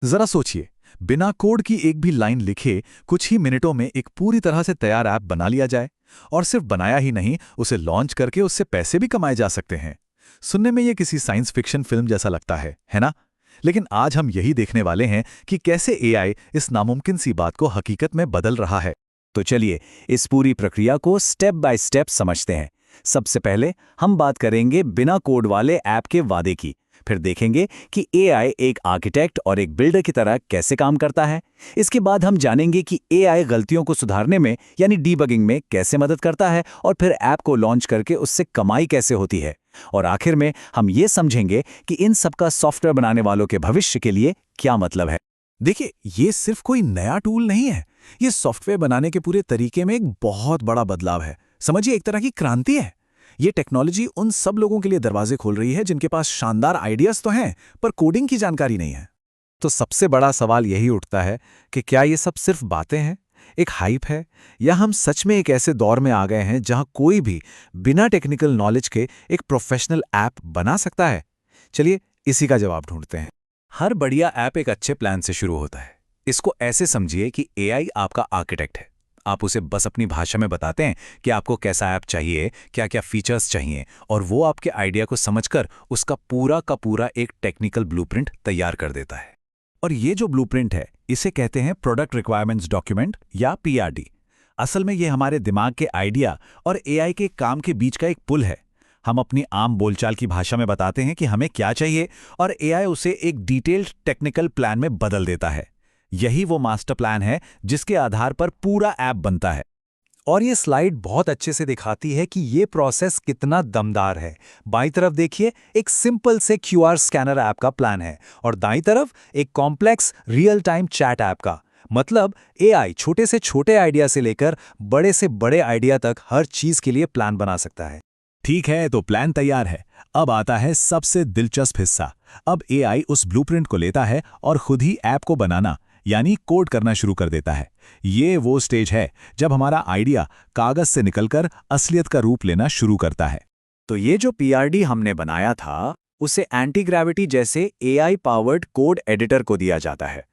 जरा सोचिए, बिना कोड की एक भी लाइन लिखे कुछ ही मिनटों में एक पूरी तरह से तैयार ऐप बना लिया जाए। और सिर्फ बनाया ही नहीं, उसे लॉन्च करके उससे पैसे भी कमाए जा सकते हैं। सुनने में ये किसी साइंस फिक्शन फिल्म जैसा लगता है ना? लेकिन आज हम यही देखने वाले हैं कि कैसे एआई इस नामुमकिन सी बात को हकीकत में बदल रहा है। तो चलिए इस पूरी प्रक्रिया को स्टेप बाय स्टेप समझते हैं। सबसे पहले हम बात करेंगे बिना कोड वाले ऐप के वादे की। फिर देखेंगे कि एआई एक आर्किटेक्ट और एक बिल्डर की तरह कैसे काम करता है। इसके बाद हम जानेंगे कि एआई गलतियों को सुधारने में यानी डीबगिंग में कैसे मदद करता है और फिर ऐप को लॉन्च करके उससे कमाई कैसे होती है। और आखिर में हम ये समझेंगे कि इन सबका सॉफ्टवेयर बनाने वालों के भविष्य के लिए क्या मतलब है। देखिए, ये सिर्फ कोई नया टूल नहीं है। ये सॉफ्टवेयर बनाने के पूरे तरीके में एक बहुत बड़ा बदलाव है। समझिए, एक तरह की क्रांति है। ये टेक्नोलॉजी उन सब लोगों के लिए दरवाजे खोल रही है जिनके पास शानदार आइडियाज तो हैं, पर कोडिंग की जानकारी नहीं है। तो सबसे बड़ा सवाल यही उठता है कि क्या ये सब सिर्फ बातें हैं, एक हाइप है, या हम सच में एक ऐसे दौर में आ गए हैं जहां कोई भी बिना टेक्निकल नॉलेज के एक प्रोफेशनल ऐप बना सकता है? चलिए इसी का जवाब ढूंढते हैं। हर बढ़िया ऐप एक अच्छे प्लान से शुरू होता है। इसको ऐसे समझिए कि एआई आपका आर्किटेक्ट है। आप उसे बस अपनी भाषा में बताते हैं कि आपको कैसा ऐप चाहिए, क्या क्या फीचर्स चाहिए, और वो आपके आइडिया को समझकर उसका पूरा का पूरा एक टेक्निकल ब्लूप्रिंट तैयार कर देता है। और ये जो ब्लूप्रिंट है, इसे कहते हैं प्रोडक्ट रिक्वायरमेंट्स डॉक्यूमेंट या पीआरडी। असल में ये हमारे दिमाग के आइडिया और एआई के काम के बीच का एक पुल है। हम अपनी आम बोलचाल की भाषा में बताते हैं कि हमें क्या चाहिए, और एआई उसे एक डिटेल्ड टेक्निकल प्लान में बदल देता है। यही वो मास्टर प्लान है जिसके आधार पर पूरा ऐप बनता है। और ये स्लाइड बहुत अच्छे से दिखाती है कि ये प्रोसेस कितना दमदार है। बाईं तरफ देखिए, एक सिंपल से क्यूआर स्कैनर ऐप का प्लान है, और दाईं तरफ एक complex real time chat app का। मतलब एआई छोटे से छोटे आइडिया से लेकर बड़े से बड़े आइडिया तक हर चीज के लिए प्लान बना सकता है। ठीक है, तो प्लान तैयार है। अब आता है सबसे दिलचस्प हिस्सा। अब एआई उस ब्लूप्रिंट को लेता है और खुद ही ऐप को बनाना यानी कोड करना शुरू कर देता है। ये वो स्टेज है जब हमारा आइडिया कागज से निकलकर असलियत का रूप लेना शुरू करता है। तो ये जो पीआरडी हमने बनाया था, उसे एंटी ग्रेविटी जैसे एआई पावर्ड कोड एडिटर को दिया जाता है।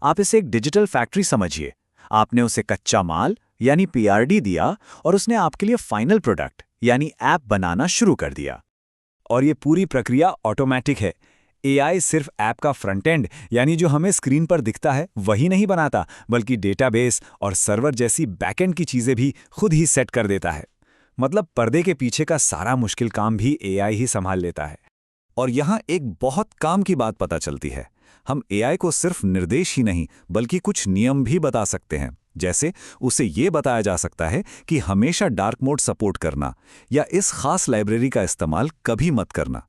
आप इसे एक डिजिटल फैक्ट्री समझिए। आपने उसे कच्चा माल यानी पीआरडी दिया और उसने आपके लिए फाइनल प्रोडक्ट यानी ऐप बनाना शुरू कर दिया। और ये पूरी प्रक्रिया ऑटोमेटिक है। एआई सिर्फ ऐप का फ्रंट एंड यानी जो हमें स्क्रीन पर दिखता है वही नहीं बनाता, बल्कि डेटाबेस और सर्वर जैसी बैकएंड की चीजें भी खुद ही सेट कर देता है। मतलब पर्दे के पीछे का सारा मुश्किल काम भी एआई ही संभाल लेता है। और यहाँ एक बहुत काम की बात पता चलती है। हम एआई को सिर्फ निर्देश ही नहीं बल्कि कुछ नियम भी बता सकते हैं। जैसे उसे ये बताया जा सकता है कि हमेशा डार्क मोड सपोर्ट करना या इस खास लाइब्रेरी का इस्तेमाल कभी मत करना।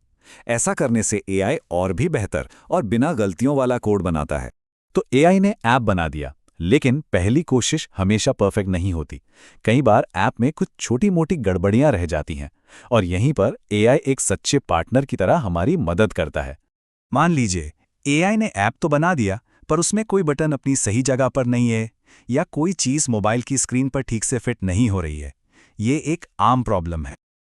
ऐसा करने से एआई और भी बेहतर और बिना गलतियों वाला कोड बनाता है। तो एआई ने ऐप बना दिया, लेकिन पहली कोशिश हमेशा परफेक्ट नहीं होती। कई बार ऐप में कुछ छोटी मोटी गड़बड़ियां रह जाती हैं, और यहीं पर एआई एक सच्चे पार्टनर की तरह हमारी मदद करता है। मान लीजिए एआई ने ऐप तो बना दिया, पर उसमें कोई बटन अपनी सही जगह पर नहीं है, या कोई चीज मोबाइल की स्क्रीन पर ठीक से फिट नहीं हो रही है। ये एक आम प्रॉब्लम है।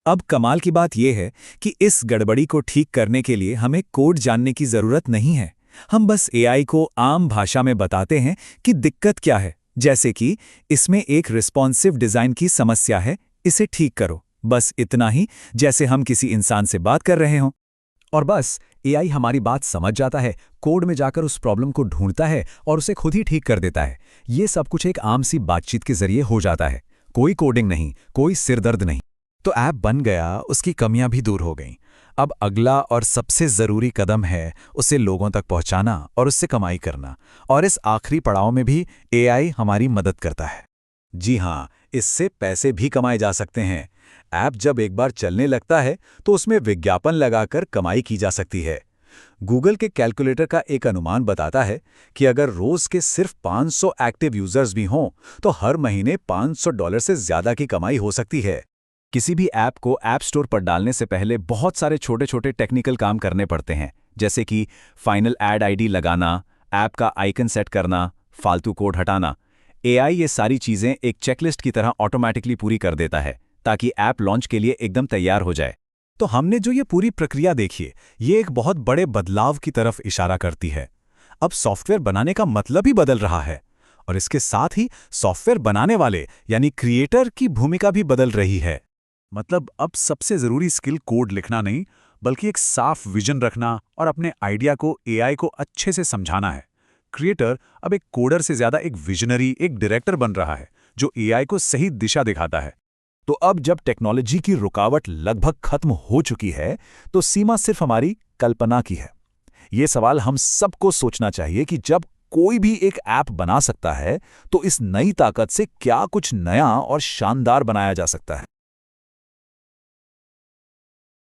अब कमाल की बात यह है कि इस गड़बड़ी को ठीक करने के लिए हमें कोड जानने की जरूरत नहीं है। हम बस एआई को आम भाषा में बताते हैं कि दिक्कत क्या है, जैसे कि इसमें एक रिस्पॉन्सिव डिजाइन की समस्या है, इसे ठीक करो। बस इतना ही, जैसे हम किसी इंसान से बात कर रहे हों। और बस एआई हमारी बात समझ जाता है, कोड में जाकर उस प्रॉब्लम को ढूंढता है और उसे खुद ही ठीक कर देता है। ये सब कुछ एक आम सी बातचीत के जरिए हो जाता है। कोई कोडिंग नहीं, कोई सिरदर्द नहीं। तो ऐप बन गया, उसकी कमियां भी दूर हो गईं। अब अगला और सबसे जरूरी कदम है उसे लोगों तक पहुंचाना और उससे कमाई करना। और इस आखिरी पड़ाव में भी एआई हमारी मदद करता है। जी हाँ, इससे पैसे भी कमाए जा सकते हैं। ऐप जब एक बार चलने लगता है तो उसमें विज्ञापन लगाकर कमाई की जा सकती है। गूगल के कैलकुलेटर का एक अनुमान बताता है कि अगर रोज के सिर्फ 500 एक्टिव यूजर्स भी हों तो हर महीने $500 से ज्यादा की कमाई हो सकती है। किसी भी ऐप को ऐप स्टोर पर डालने से पहले बहुत सारे छोटे छोटे टेक्निकल काम करने पड़ते हैं, जैसे कि फाइनल ऐड आईडी लगाना, ऐप का आइकन सेट करना, फालतू कोड हटाना। एआई ये सारी चीजें एक चेकलिस्ट की तरह ऑटोमेटिकली पूरी कर देता है ताकि ऐप लॉन्च के लिए एकदम तैयार हो जाए। तो हमने जो ये पूरी प्रक्रिया देखी है, ये एक बहुत बड़े बदलाव की तरफ इशारा करती है। अब सॉफ्टवेयर बनाने का मतलब ही बदल रहा है और इसके साथ ही सॉफ्टवेयर बनाने वाले यानी क्रिएटर की भूमिका भी बदल रही है। मतलब अब सबसे ज़रूरी स्किल कोड लिखना नहीं, बल्कि एक साफ विजन रखना और अपने आइडिया को एआई को अच्छे से समझाना है। क्रिएटर अब एक कोडर से ज़्यादा एक विजनरी, एक डायरेक्टर बन रहा है, जो एआई को सही दिशा दिखाता है। तो अब जब टेक्नोलॉजी की रुकावट लगभग खत्म हो चुकी है, तो सीमा सिर्फ हमारी कल्पना की है। ये सवाल हम सबको सोचना चाहिए कि जब कोई भी एक ऐप बना सकता है, तो इस नई ताकत से क्या कुछ नया और शानदार बनाया जा सकता है।